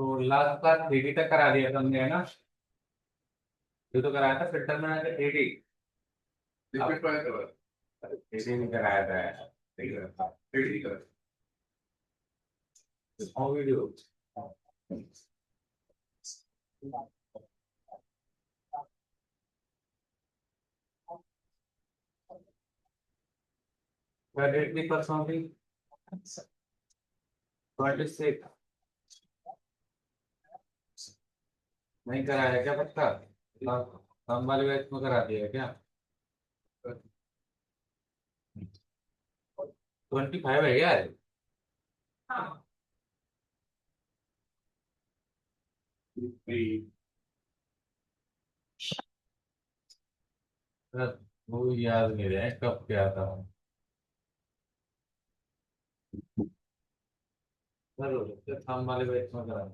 तो last class 3D तक करा दिया था हमने, है ना? ये तो कराया था फिल्टर में आके 3D। Liquid fire colour. 3D भी कराया था यार। ठीक है, 3D कलर। और वीडियो। रेडमी पर समथिंग 26 नहीं कराया क्या पक्का? हम वाले बैच में करा दिया क्या? 25 है यार। वो याद नहीं रहा है कब क्या था। चलो हम वाले बैच में करा।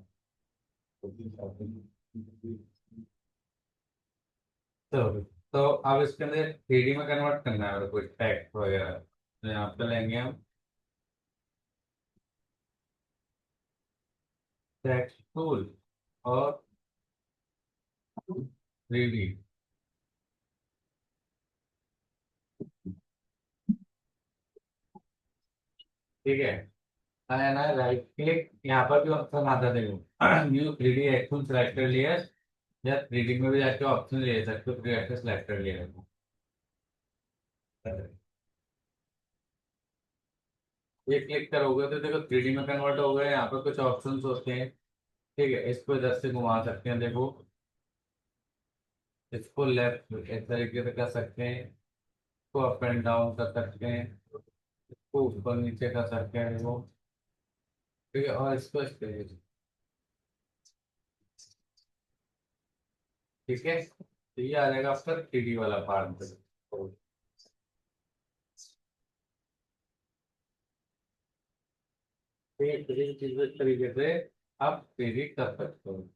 तो तो अब इसके अंदर 3D में कन्वर्ट करना है कोई टेक्स्ट वगैरह, तो यहाँ पे लेंगे हम टेक्स्ट टूल और 3D। ठीक है ना? राइट क्लिक यहाँ पर भी ऑप्शन आता है, देखो new 3D action selector layer, या 3D में भी जाके ऑप्शन ले सकते हो 3D सिलेक्टर लेयर। ये क्लिक करोगे तो देखो 3D में कन्वर्ट हो गए। यहाँ पर कुछ ऑप्शंस होते हैं। ठीक है, इसको इधर से घुमा सकते हैं, देखो इसको लेफ्ट इस तरीके से कर सकते हैं, इसको अप एंड डाउन कर सकते हैं, इसको ऊपर नीचे कर सकते हैं वो। ठीक है, और इसको इस तरीके से। ठीक है, तो ये आ जाएगा आपका 3D वाला पार्ट। ये 3D चीज इस तरीके से आप 3D कर सकते हो।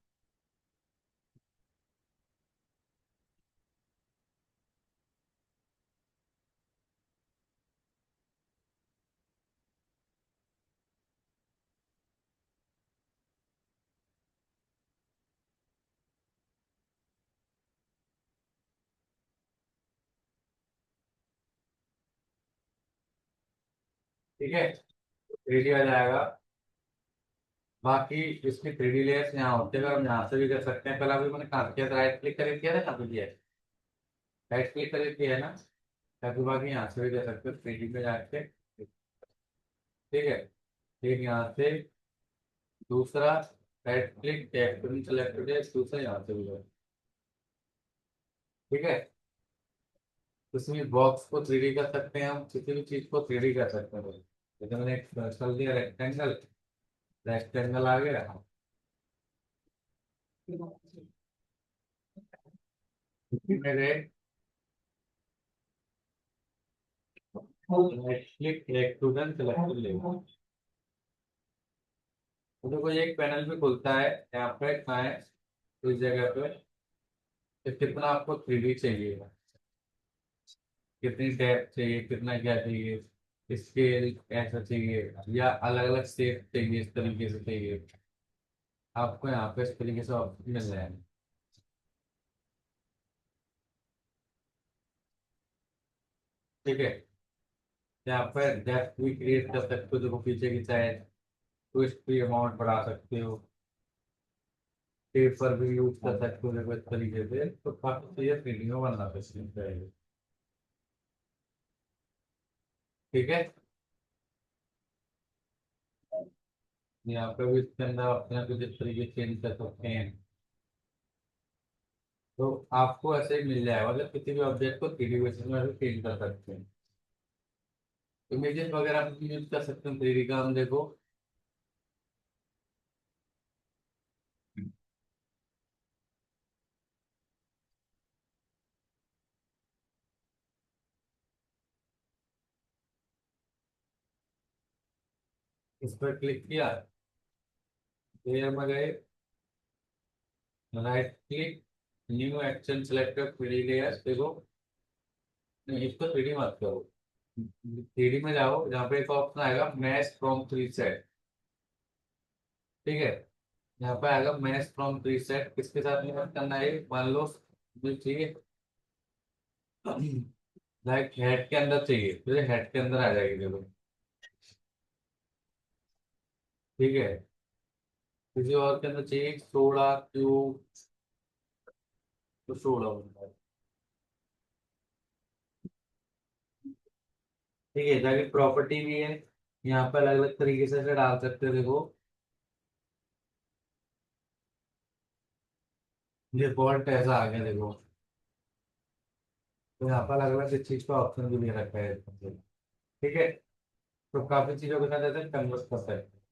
ठीक है, 3D आ जाएगा। बाकी इसकी 3D लेयर्स यहाँ होते हैं, अगर हम यहाँ से भी कर सकते हैं। पहले अभी मैंने कहाँ किया था, राइट क्लिक करके किया था, कहाँ पे किया है? राइट क्लिक करके किया है ना? ताकि बाकी यहाँ से भी कर सकते हो 3D में जाके। ठीक है, फिर यहाँ से दूसरा राइट क्लिक टेक्स्ट सेलेक्ट हो जाए, दूसरा यहाँ से भी करो। ठीक है, किसी बॉक्स को 3D कर सकते हैं, हम किसी भी चीज को 3D कर सकते हैं। जैसे मैंने एक सर्कल दिया रेक्टेंगल, रेक्टेंगल आ गया। मेरे राइट क्लिक एक्सट्रूजन सिलेक्ट ले, तो देखो ये एक पैनल भी खुलता है। यहाँ पे कहाँ है, इस जगह पे, कि कितना आपको 3D चाहिए, कितनी डेप्थ चाहिए, कितना क्या चाहिए, स्केल ऐसा चाहिए, या अलग अलग शेप चाहिए, इस तरीके से चाहिए। आपको यहाँ पे इस तरीके से ऑप्शन मिल रहे हैं। ठीक है, यहाँ पर डेप्थ भी क्रिएट कर सकते हो, देखो पीछे की साइड, ट्विस्ट भी अमाउंट बढ़ा सकते हो, पेपर भी यूज कर सकते हो, देखो इस तरीके से। तो काफी चीजें 3D में बनना चाहिए। ठीक है, यहाँ पे भी इसके अंदर अपने कुछ इस तरीके चेंज कर सकते हैं। तो आपको ऐसे ही मिल जाएगा, मतलब किसी भी ऑब्जेक्ट को 3D बेसिस में भी चेंज कर सकते हैं। इमेजेस वगैरह भी यूज कर सकते हैं 3D का, हम देखो इस पर क्लिक किया, लेयर में गए, right click, new action selector 3D layer, देखो नहीं, इसको 3D मत करो, 3D में जाओ, जहाँ पे एक ऑप्शन आएगा मैच फ्रॉम प्रीसेट। ठीक है, यहाँ पे आएगा मैच फ्रॉम प्रीसेट, किसके साथ मैच करना है, मान लो मुझे चाहिए लाइक हेड के अंदर चाहिए, तो ये हेड के अंदर आ जाएगी देखो। ठीक है, किसी और के अंदर चाहिए सोलह क्यूब, तो 16 बनता है। ठीक है, जाके प्रॉपर्टी भी है, यहाँ पे अलग अलग तरीके से इसे डाल सकते हो देखो। डिफॉल्ट ऐसा आ गया देखो, तो यहाँ पर अलग अलग इस चीज का ऑप्शन भी दे रखा है इसमें से। ठीक है, तो काफी चीजों के साथ ऐसे कन्वर्ट कर सकते हैं।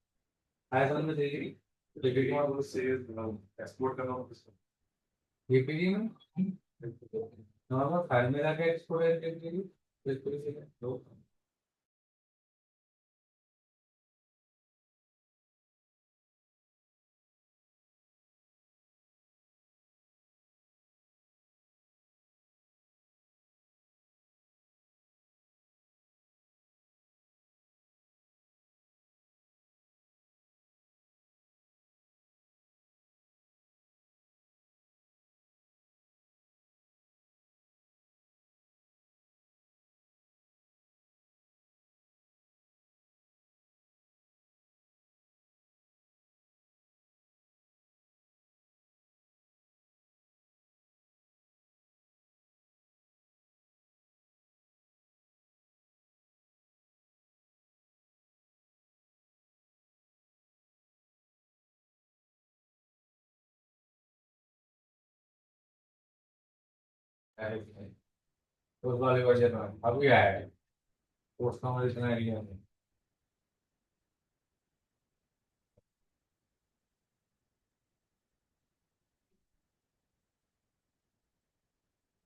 आया समझ में देखिए, लेकिन वहाँ वो सेव एक्सपोर्ट करना हो किसको? जेपीजी में नॉर्मल फाइल में जाके एक्सपोर्ट जेपीजी, तो इस तरीके से तो उस वाले वर्जन में अभी आया है, तो उसका मुझे इतना आइडिया नहीं।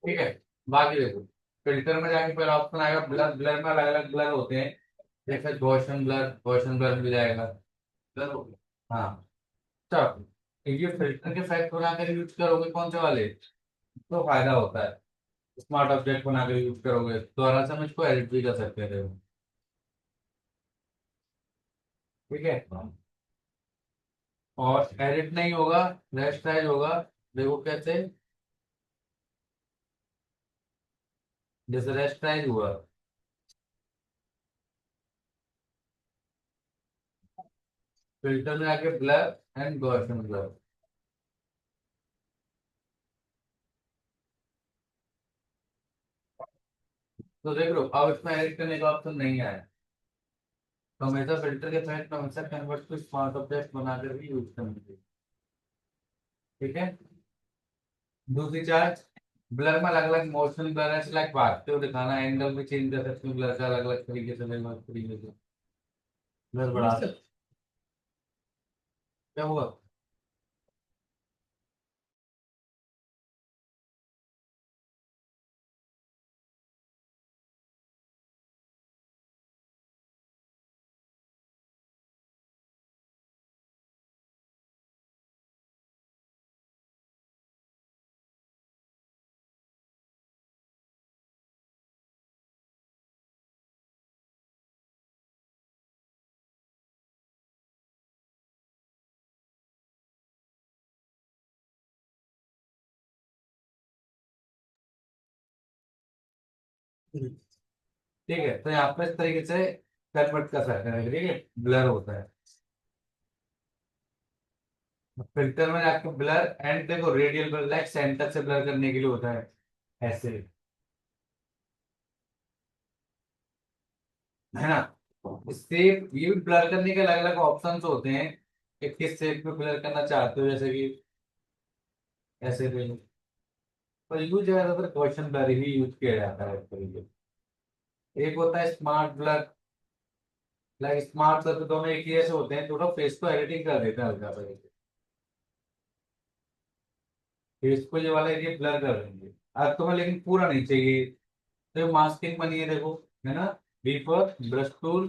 ठीक है, बाकी देखो, फिल्टर में जाके फिर ऑप्शन आएगा ब्लर, ब्लर में अलग अलग ब्लर होते हैं, जैसे गॉसियन ब्लर मिल जाएगा। डन हो गया। हाँ, तब ये फिल्टर के फैक्ट बनाकर यूज करोगे कौन से वाले, तो फायदा होता है। स्मार्ट ऑब्जेक्ट बनाकर यूज करोगे तो आराम से हम इसको एडिट भी कर सकते थे। ठीक है, और एडिट नहीं होगा, रेस्टाइज होगा। देखो कैसे, जैसे रेस्टाइज हुआ, फिल्टर में आके ब्लर एंड गॉसियन ब्लर, तो देख लो अब इसमें एडिट करने का ऑप्शन नहीं आया। तो हमेशा फिल्टर के फैक्ट हमेशा कन्वर्ट टू स्मार्ट ऑब्जेक्ट बनाकर भी यूज करना चाहिए। ठीक है, दूसरी चार्ज, ब्लर में अलग अलग मोशन ब्लर है, लाइक भागते हुए दिखाना, एंगल भी चेंज कर सकते हो ब्लर का अलग अलग तरीके से, अलग अलग तरीके से ब्लर बढ़ा क्या हुआ। ठीक है, तो यहाँ पे इस तरीके से कन्वर्ट कर सकते हैं, ठीक है, ब्लर होता है। फिल्टर में जाके ब्लर एंड देखो रेडियल ब्लर, लाइक सेंटर से ब्लर करने के लिए होता है ऐसे, है ना। इससे ये भी ब्लर करने के अलग अलग ऑप्शंस होते हैं कि किस शेप में ब्लर करना चाहते हो, जैसे कि ऐसे भी, पर यूज ज्यादातर क्वेश्चन ब्लर ही यूज किया जाता है इस तरीके से। एक होता है smart blur, like smart blur तो दोनों एक ही जैसे होते हैं, थोड़ा फेस को एडिटिंग कर देते हैं हल्का सा, फेस को ये वाला एरिया ब्लर कर देंगे। अब तुम्हें लेकिन पूरा नहीं चाहिए, तो मास्किंग बनी है देखो, है ना, बी फॉर ब्रश टूल।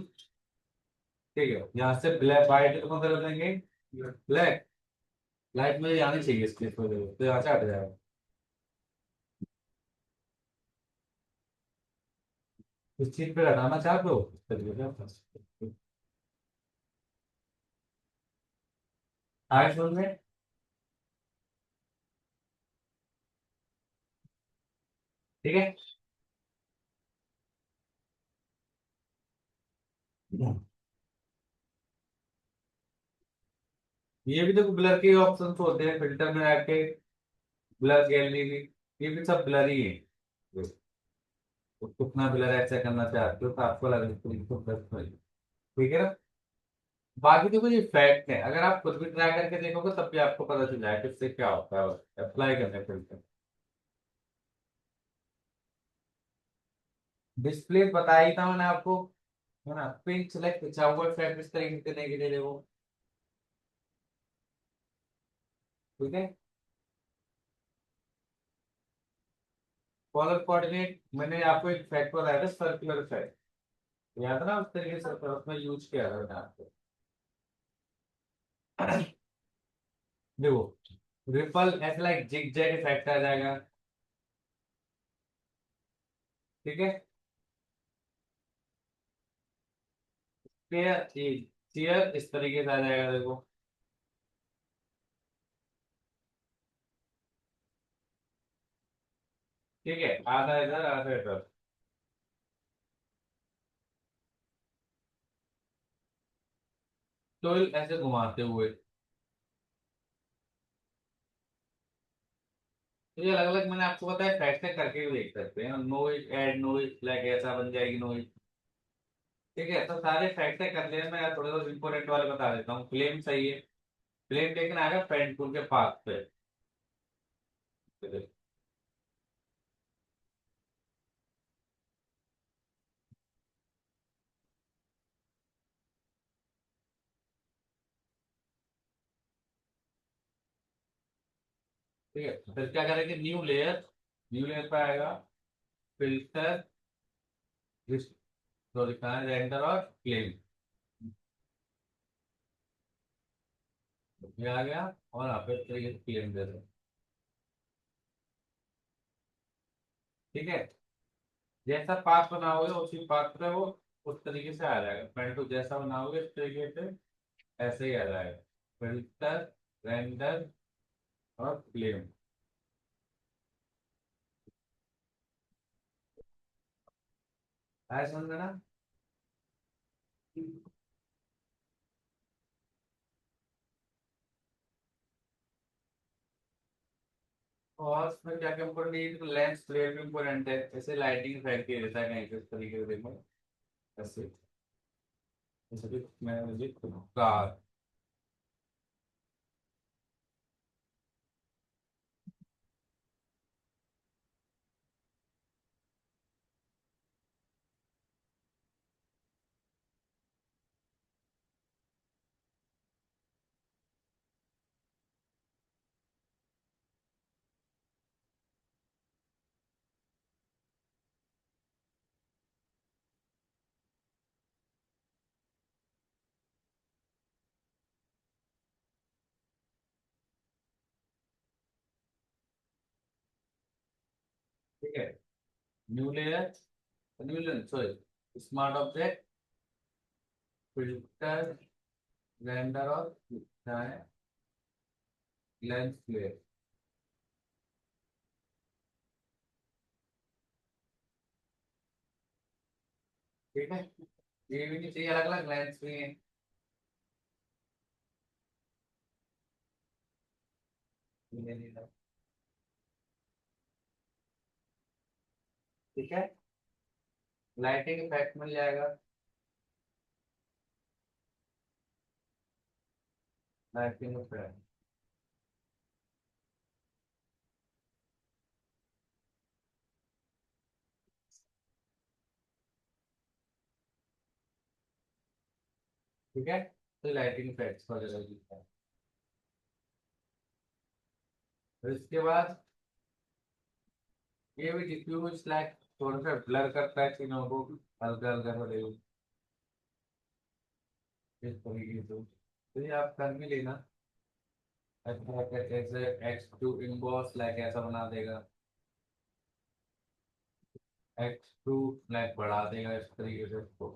ठीक है, यहाँ से ब्लैक वाइट को कर देंगे ब्लैक, लाइट में आनी चाहिए इसके थोड़ी देर, तो यहाँ से हट जाएगा। इस चीज पे हटाना चाहते हो, चलिए क्या कर सकते हो। आगे समझ में। ठीक है। ये भी देखो ब्लर के ऑप्शन होते हैं फिल्टर में आके, ब्लर गैलरी भी, ये भी सब ब्लर ही है। तो कितना ब्लर ऐसा करना चाहते हो तो आपको लगे तो इसको ब्लर करिए। ठीक है ना। बाकी देखो ये फैक्ट है, अगर आप खुद भी ट्राई करके देखोगे तब भी आपको पता चल जाएगा कि इससे क्या होता है अप्लाई करने फिल्टर। डिस्प्ले बता ही था मैंने आपको, है ना। पिन सेलेक्ट पिछावर फैक्ट इस तरीके से देने के लिए देखो। ठीक है। कॉलर कोऑर्डिनेट मैंने आपको एक फैक्ट बताया था, सर्कुलर फैक्ट, याद है ना, उस तरीके से उसमें यूज किया था मैंने आपको। देखो रिपल ऐसे लाइक जिग जैग इफेक्ट आ जाएगा। ठीक है। पेयर चेयर इस तरीके से आ जाएगा देखो। ठीक है, आधा इधर आधा इधर। तो ऐसे घुमाते हुए, तो ये अलग अलग मैंने आपको बताया फैक्ट है, करके भी देख सकते हैं। नोइज ऐड नोइज लाइक ऐसा बन जाएगी नोइज। ठीक है, तो सारे फैक्ट है कर लिया। मैं यार थोड़े बहुत इंपॉर्टेंट वाले बता देता हूँ। फ्लेम सही है, फ्लेम लेकिन आएगा फ्रंट टूल के पाथ पे। ठीक है, तो फिर क्या करेंगे, न्यू लेयर, न्यू लेयर पे आएगा फिल्टर, तो लिखा है रेंडर और फ्लेम, ये आ गया। और यहाँ पे तरीके से फ्लेम दे दो। ठीक है, जैसा पाथ बनाओगे उसी पाथ पे वो उस तरीके से आ जाएगा। फ्रंट टू जैसा बनाओगे इस तरीके से ऐसे ही आ जाएगा। फिल्टर, रेंडर और फ्लेम। आया समझ में ना। और उसमें क्या क्या इम्पोर्टेंट है, लेंस फ्लेयर भी इम्पोर्टेंट है। जैसे लाइटिंग इफेक्ट ये रहता है कहीं पे इस तरीके से देखो ऐसे। जैसे कि मैं मुझे कार। ठीक है, new layer, new layer sorry, smart object, filter, render और क्या है, लेंस फ्लेयर। ठीक है, ये भी नहीं चाहिए, अलग अलग लेंस भी हैं। ठीक है, लाइटिंग इफेक्ट मिल जाएगा। Lighting effect. ठीक है, तो लाइटिंग इफेक्ट्स वगैरह भी है। फिर इसके बाद ये भी डिफ्यूज लाइक थोड़ा सा ब्लर करता है चीजों को, हल्का हल्का थोड़े इस तरीके से। तो ये आप कर भी लेना। अच्छा ऐसे एक्स टू इनबॉस लाइक ऐसा बना देगा, एक्स टू लाइक बढ़ा देगा इस तरीके से उसको।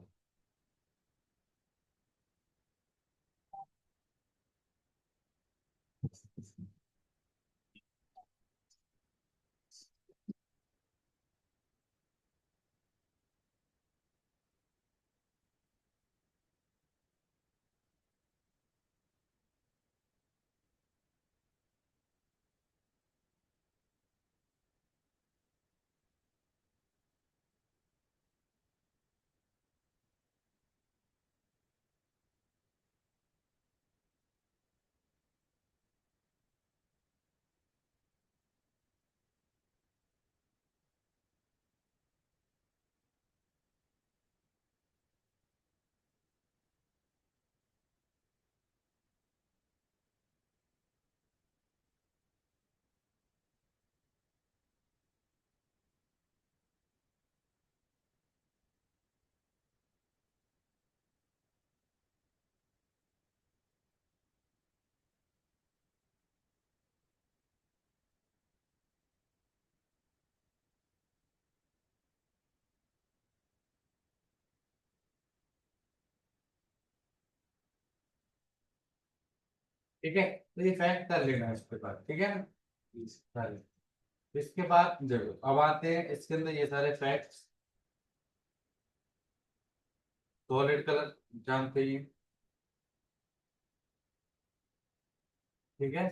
ठीक है, तो ये फैक्ट कर लेना इसके बाद, ठीक है ना। चलिए, इसके बाद देखो अब आते हैं इसके अंदर ये सारे फैक्ट्स। सॉलिड कलर जानते ही हैं, ठीक है।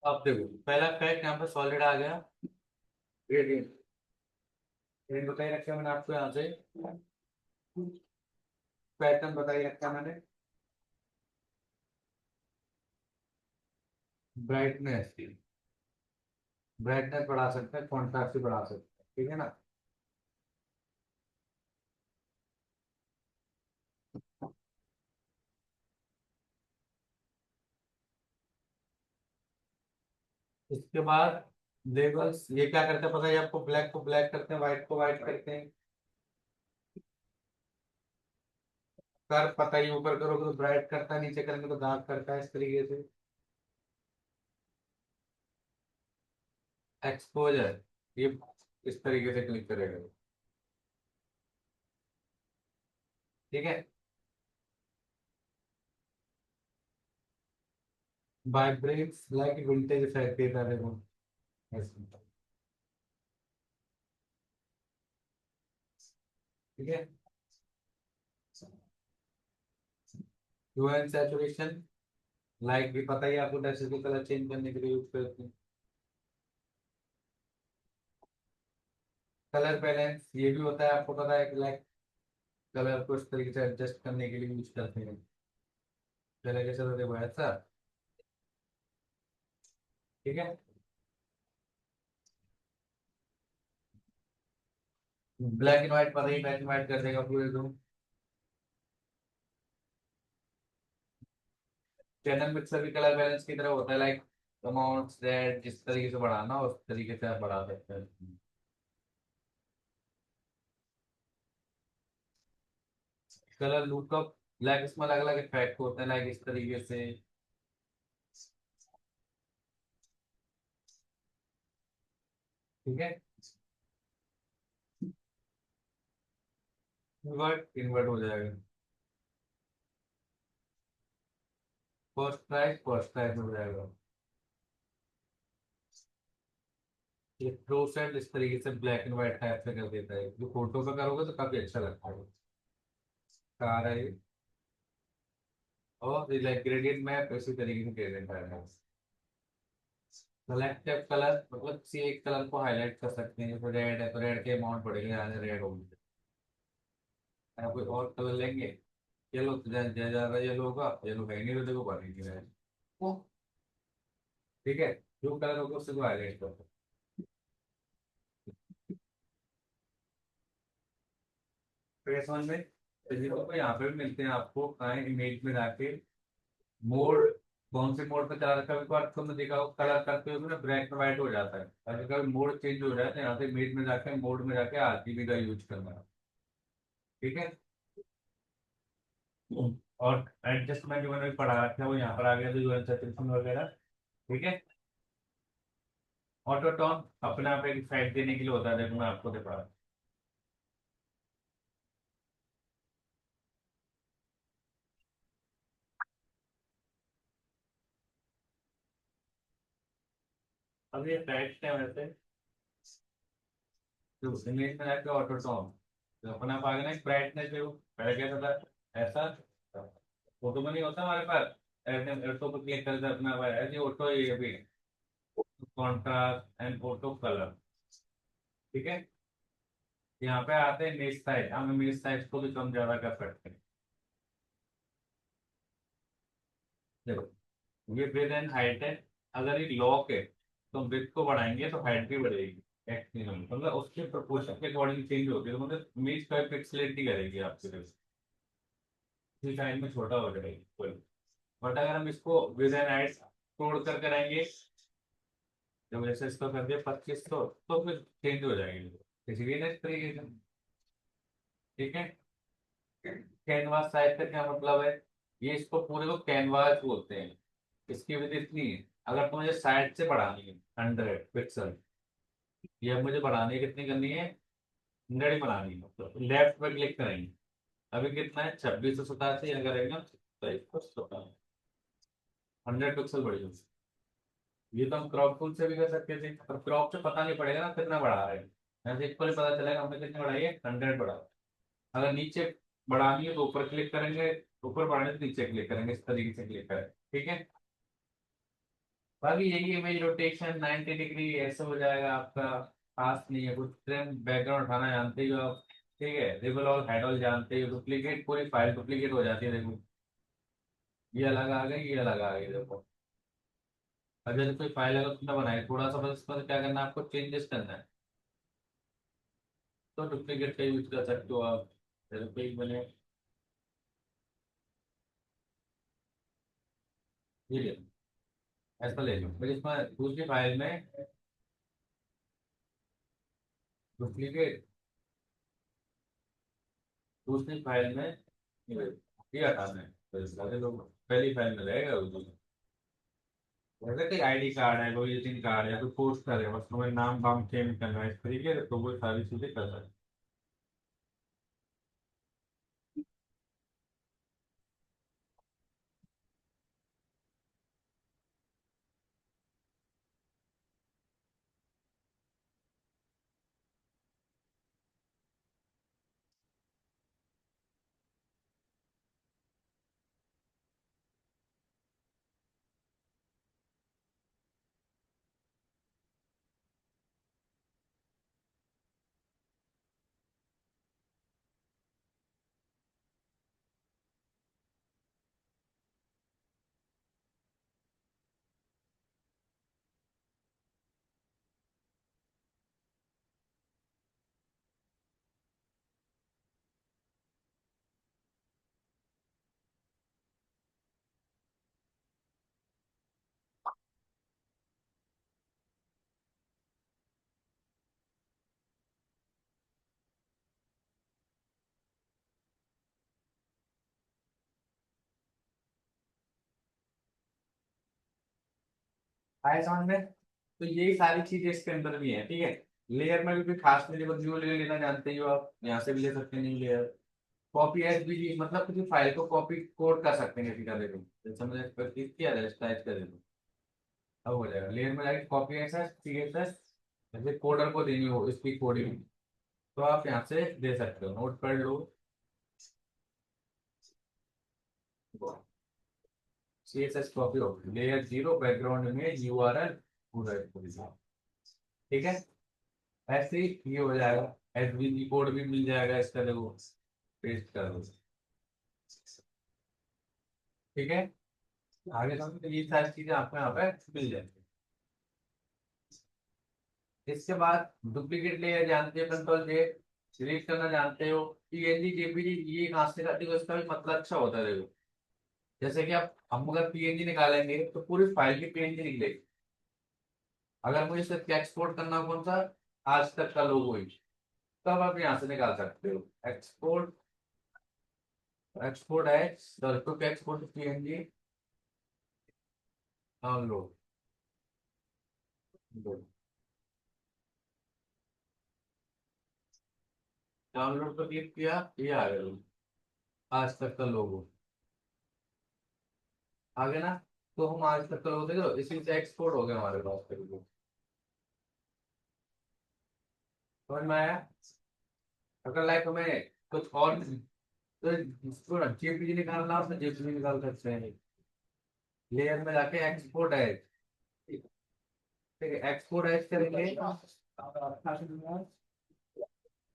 अब देखो पहला फैक्ट यहाँ पे सॉलिड आ गया, ग्रेडियंट। ग्रेडियंट बताई रखा मैंने आपको यहाँ से, पैटर्न बताई रखा मैंने, ब्राइटनेस, ब्राइटनेस बढ़ा सकते हैं, कॉन्ट्रास्ट भी बढ़ा सकते हैं, ठीक है ना। इसके बाद लेबल्स ये क्या करते हैं पता है आपको, ब्लैक को ब्लैक करते हैं, व्हाइट को व्हाइट करते हैं। कर पता ही, ऊपर करोगे तो ब्राइट करता है, नीचे करेंगे तो डार्क करता है, इस तरीके से। एक्सपोजर, ये इस तरीके से क्लिक करेगा, ठीक है। वाइब्रेट्स लाइक विंटेज इफेक्ट देता है वो, ऐसे, ठीक है। ह्यू एंड सैचुरेशन, लाइक भी पता ही है आपको, डेसिबल कलर चेंज करने के लिए यूज करते हैं। कलर बैलेंस ये भी होता है, आपको पता है कि लाइक कलर को इस तरीके से एडजस्ट करने के लिए यूज करते हैं। चले कैसे तो देखो ऐसा, ठीक है। ब्लैक एंड व्हाइट पता ही, ब्लैक एंड व्हाइट कर देगा पूरे रूम। चैनल मिक्सर भी कलर बैलेंस की तरह होता है, लाइक अमाउंट रेड जिस तरीके से बढ़ाना उस तरीके से आप बढ़ा सकते हैं। कलर लुकअप, लाइक इसमें अलग अलग इफेक्ट होते हैं, लाइक इस तरीके से, ठीक है। इन्वर्ट इन्वर्ट हो जाएगा। फर्स्ट प्राइस हो जाएगा। ये प्रो सेट इस तरीके से ब्लैक एंड व्हाइट टाइप से कर देता है, जो फोटो पे करोगे तो काफी अच्छा लगता है। कार है ये। और लाइक ग्रेडियंट मैप इसी तरीके से ग्रेडियंट है। सेलेक्टिव कलर मतलब किसी एक कलर को हाईलाइट कर सकते हैं, जैसे रेड है तो रेड के अमाउंट बढ़ेंगे, यहाँ रेड होगी। आप कोई और कलर लेंगे, येलो तो ज्यादा येलो होगा, येलो है नहीं तो देखो बढ़ेंगे रेड। ठीक है, जो कलर होगा उसी को हाईलाइट करो। फेस वन में फिजिकल को यहाँ पे भी मिलते हैं आपको, कहाँ इमेज में जाके मोड, कौन से मोड पे चला रखा है, बार तुमने देखा हो कलर करते हुए ना ब्लैक एंड व्हाइट हो जाता है, अगर कभी मोड चेंज हो जाए तो यहाँ से इमेज में जाके मोड में जाके आरजीबी का यूज करना है। ठीक है। और एडजस्टमेंट जो मैंने पढ़ा रखा है वो यहाँ पर आ गया, जो सेटिंग वगैरह। ठीक है। ऑटो टोन अपने आप एक इफेक्ट देने के लिए होता है, देखो मैं आपको दिखा रहा हूँ। अब ये इफेक्ट है वैसे, जो इमेज में जाके ऑटो टोन, तो अपने आप आ गया ना ब्राइटनेस, देखो पहले क्या था ऐसा, फोटो में नहीं होता हमारे पास, ऐसे ऑटो पर क्लिक करके अपना ऐसे ऑटो, ये भी कॉन्ट्रास्ट एंड ऑटो कलर। ठीक है। यहाँ पे आते हैं इमेज साइज, हम इमेज साइज को भी कम ज्यादा कर सकते हैं। देखो ये विद एंड हाइट है, अगर ये लॉक है तो विथ को बढ़ाएंगे तो हाइट भी बढ़ेगी, एक्सट्रीम मतलब उसके प्रोपोर्शन के अकॉर्डिंग चेंज होगी, तो मतलब इमेज का पिक्सेलिटी करेगी आपके लिए, इसी टाइम में छोटा हो जाएगी कोई। बट अगर हम इसको विद एंड हाइट तोड़ कर कराएंगे, जब जैसे इसको कर दिया 2500 तो फिर चेंज हो जाएगी, इसीलिए ना इस तरीके से। ठीक है। कैनवास साइज का क्या मतलब है, ये इसको पूरे को कैनवास बोलते हैं। इसकी विधि इतनी है, अगर तो मुझे साइड से बढ़ानी है 100 पिक्सल, ये अब मुझे बढ़ानी है, कितनी करनी है 100 बनानी है, तो लेफ्ट पे क्लिक करेंगे। अभी कितना है 2687 अगर रहेगा तो इसको 100 पिक्सल बढ़ जाएगी। ये तो हम क्रॉप टूल से भी कर सकते थे, पर क्रॉप से पता नहीं पड़ेगा ना कितना बढ़ा रहे हैं, ऐसे इक्वली पता चलेगा हमने कितनी बढ़ाई है, 100 बढ़ा। अगर नीचे बढ़ानी है तो ऊपर क्लिक करेंगे, ऊपर बढ़ाने तो नीचे क्लिक करेंगे, इस तरीके से क्लिक करें। ठीक है। बाकी यही इमेज रोटेशन 90 डिग्री ऐसे हो जाएगा आपका, खास नहीं है कुछ। ट्रिम बैकग्राउंड उठाना जानते हो आप, ठीक है। रिबल और हेड ऑल जानते हो, डुप्लीकेट पूरी फाइल डुप्लीकेट हो जाती है, देखो ये अलग आ गई, ये अलग आ गई, देखो। अब जैसे कोई फाइल अगर तुमने बनाई, थोड़ा सा बस इसमें क्या करना है आपको, चेंजेस करना है, तो डुप्लीकेट का यूज कर सकते हो आप। जैसे कोई बने, ये ले लो, ऐसा ले लो, फिर इसमें दूसरी फाइल में डुप्लीकेट, दूसरी फाइल में ये हटाना है, तो इसका लोग पहली फाइल में रहेगा वो। जैसे कि आईडी कार्ड है, कोई विजिटिंग कार्ड है, कोई पोस्टर है, बस तुम्हें नाम वाम चेंज करना है इस तरीके से, तो वो सारी चीजें कर सकते आए समझ में? तो यही सारी चीजें इसके अंदर भी है, ठीक है। लेयर में भी कोई खास नहीं, देखो जो लेयर लेना जानते हो आप यहाँ से भी ले सकते हैं न्यू लेयर। कॉपी एज भी मतलब किसी फाइल को कॉपी कोड कर सकते हैं किसी का, देखो जैसे मैंने किया है टाइप कर देखो, अब हो जाएगा। लेयर में जाके copy S S C S S, जैसे कोडर को देनी हो इसकी कोडिंग, तो आप यहाँ से दे सकते हो, नोट कर लो। सी एस एस कॉपी होगी, लेयर जीरो, बैकग्राउंड में यू आर एल पूरा, ठीक है। ऐसे ही ये हो जाएगा, एसवीजी कोड भी मिल जाएगा इसका, देखो पेस्ट कर दो, ठीक है। आगे समझो, ये सारी चीजें आपको यहाँ पे मिल जाएंगी। इसके बाद डुप्लीकेट लेयर जानते हो, कंट्रोल जे डिलीट करना जानते हो। पीएनजी जेपीजी ये कहाँ से करते हो, इसका भी मतलब अच्छा होता है, देखो जैसे कि आप हम अगर पीएनजी निकालेंगे तो पूरी फाइल की पीएनजी निकलेगी। अगर मुझे सिर्फ एक्सपोर्ट करना हो, कौन सा, आज तक का लोगो ही, तब आप यहाँ से निकाल सकते हो। Export, export H, quick export PNG, download, download पर क्लिक किया, ये आ गया आज तक का लोगो, आ गया ना। तो हम आज तक का लोगो देखो इसी से एक्सपोर्ट हो गया हमारे पास तक, समझ में आया। अगर लाइक हमें कुछ और तो इसको ना जेपीजी निकालना हो तो जेपीजी निकाल सकते हैं। लेयर में जाके एक्सपोर्ट है, ठीक है, एक्सपोर्ट एज करेंगे,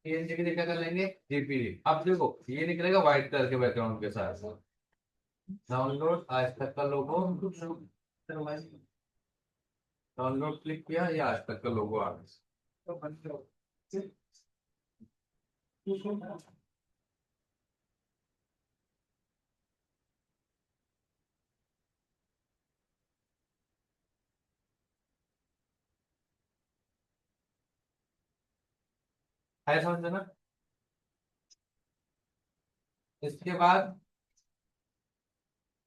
पीएनजी की जगह कर लेंगे जेपीजी। अब देखो ये निकलेगा व्हाइट कलर के बैकग्राउंड के साथ। डाउनलोड आज तक का लोगो, डाउनलोड क्लिक किया, ये आज तक का लोगो आ गया। है समझ ना। इसके बाद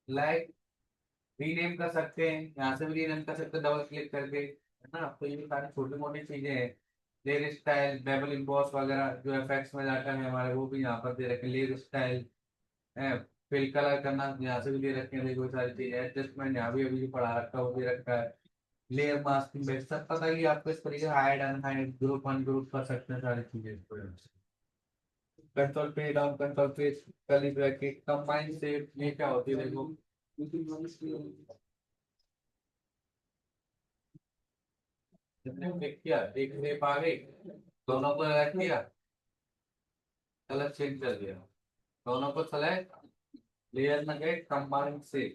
लाइक रीनेम कर सकते हैं, यहाँ से भी रीनेम कर सकते हैं डबल क्लिक करके, है ना। तो ये सारी छोटी मोटी चीजें हैं। लेयर स्टाइल, बेबल इम्बॉस वगैरह जो इफेक्ट्स में जाकर है हमारे, वो भी यहाँ पर दे रखे हैं। लेयर स्टाइल है, फिल कलर करना यहाँ से भी दे रखे हैं, देखो सारी चीजें। एडजस्टमेंट यहाँ भी अभी जो पढ़ा रखा है वो दे रखा है। लेयर मास्किंग बेस सब पता ही है आपको, इस तरीके से हाइड अनहाइड, ग्रुप अनग्रुप कर सकते हैं सारी चीजें इसको। कंट्रोल पे डाउन, कंट्रोल पे कर्ली ब्रैकेट, कंबाइन से ये क्या होती है देखो, जितने क्लिक किया एक स्टेप आ गई, दोनों को सेलेक्ट किया, कलर चेंज कर दिया, दोनों को सेलेक्ट, लेयर में गए, कंबाइन से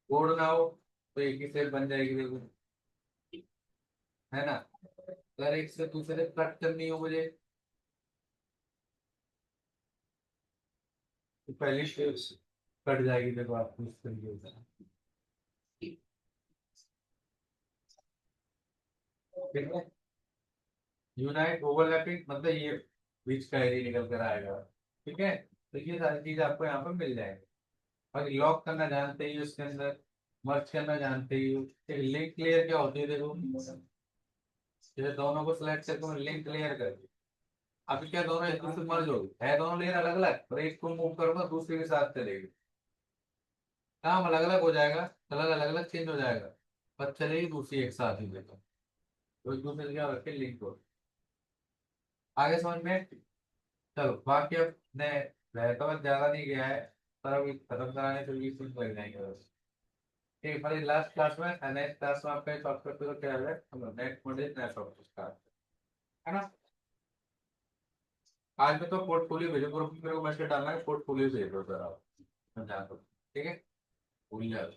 कोड ना हो तो एक ही सेप बन जाएगी देखो, है ना। अगर एक से दूसरे कट करनी हो मुझे तो पहली शेप कट जाएगी, देखो आपको इस तरीके से, ठीक है। यूनाइट ओवरलैपिंग मतलब ये बीच का एरिया निकल कर आएगा, ठीक है। तो ये सारी चीज आपको यहाँ पर मिल जाएगी। और लॉक करना जानते ही हो इसके अंदर, मर्ज करना जानते ही हो। लिंक लेयर क्या होती है देखो, जैसे दोनों को सिलेक्ट करके लिंक लेयर कर दी, अभी क्या दोनों एक दूसरे मर्ज हो गए है, दोनों लेयर अलग अलग, और एक को मूव करूंगा दूसरे के साथ चलेगी, काम अलग अलग हो जाएगा, कलर अलग अलग चेंज हो जाएगा, पर चलेगी दूसरी एक साथ ही देखो, तो एक दूसरे से क्या रखे लिंक हो। आगे समझ में। चलो बाकी अब मैं रहता हुआ ज्यादा नहीं गया है, पर अभी खत्म कराने से 20 मिनट लग जाएंगे बस। ठीक है, हमारी लास्ट क्लास में, नेक्स्ट क्लास में आपका सॉफ्टवेयर पे तो क्या है, हम नेक्स्ट मंडे नया सॉफ्टवेयर स्टार्ट, है ना। आज मैं तो पोर्टफोलियो भेजो ग्रुप में, मेरे को मैसेज डालना है, पोर्टफोलियो भेज दो सर आप, मैं जान दो, ठीक है, भूल जाओ।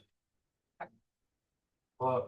और